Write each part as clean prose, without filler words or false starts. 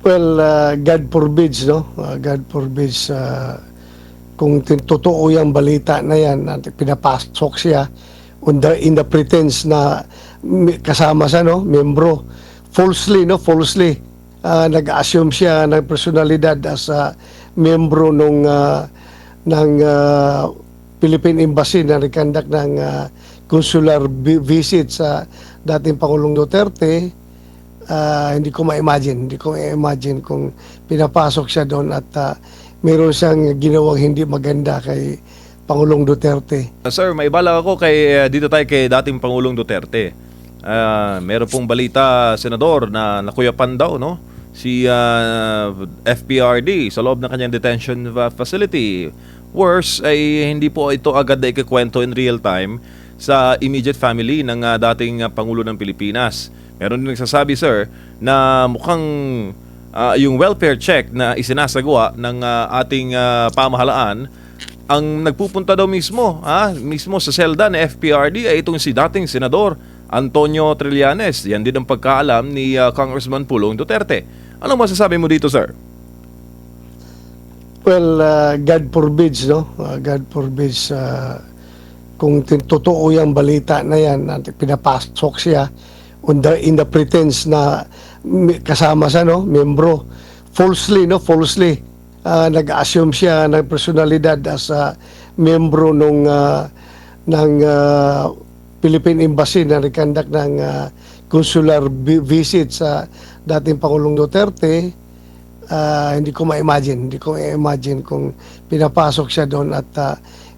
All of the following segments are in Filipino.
Well, God forbids, no? God forbids, kung totoo yung balita na yan, at pinapasok siya in the pretense na kasama sa, no? Membro. Falsely, no? Falsely. Nag-assume siya ng personalidad as membro ng Philippine Embassy na nag-conduct ng consular visit sa dating Pangulong Duterte. Hindi ko ma-imagine kung pinapasok siya doon at meron siyang ginawang hindi maganda kay Pangulong Duterte. Sir, may bala ako dito tayo kay dating Pangulong Duterte. Meron pong balita, Senador, na nakuyapan daw, no? Si FPRD sa loob ng kanyang detention facility. Worse, ay hindi po ito agad na ikikwento in real time sa immediate family ng dating Pangulo ng Pilipinas. Meron din nagsasabi, sir, na mukhang yung welfare check na isinasagawa ng ating pamahalaan ang nagpupunta daw mismo sa selda ng FPRD ay itong si dating Senador Antonio Trillanes. Yan din ang pagkaalam ni Congressman Pulong Duterte. Anong masasabi mo dito, sir? Well, God forbids, no? God forbids, kung totoo yung balita na yan, at pinapasok siya in the pretense na kasama sa, no? Membro. Falsely, no? Falsely. Nag-assume siya ng personalidad as membro ng Philippine Embassy na nag-conduct ng consular visit sa dating Pangulong Duterte. Hindi ko ma-imagine kung pinapasok siya doon at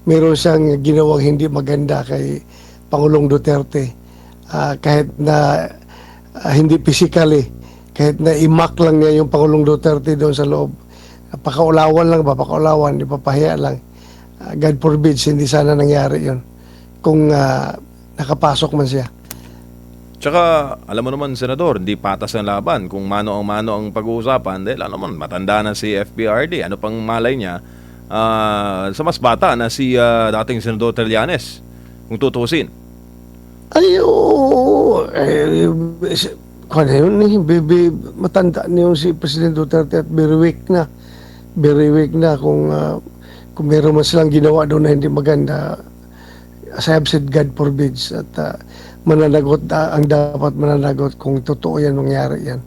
meron siyang ginawang hindi maganda kay Pangulong Duterte. Kahit na hindi physically, kahit na imak lang niya yung Pangulong Duterte doon sa loob. Papakaulawan, ipapahiya lang. God forbids, hindi sana nangyari yun kung nakapasok man siya. Tsaka, alam mo naman, Senador, hindi patas ang laban. Kung mano ang pag-uusapan, dahil alam mo, matanda na si FPRD. Ano pang malay niya sa mas bata na si dating Senador Trillanes, kung tutusin. Ay, oo. Kung yun, matanda niyo si President Duterte at very weak na. Very weak na kung meron man silang ginawa doon na hindi maganda. As I have said, God forbids. At mananagot, ang dapat mananagot kung totoo yan, mangyari yan.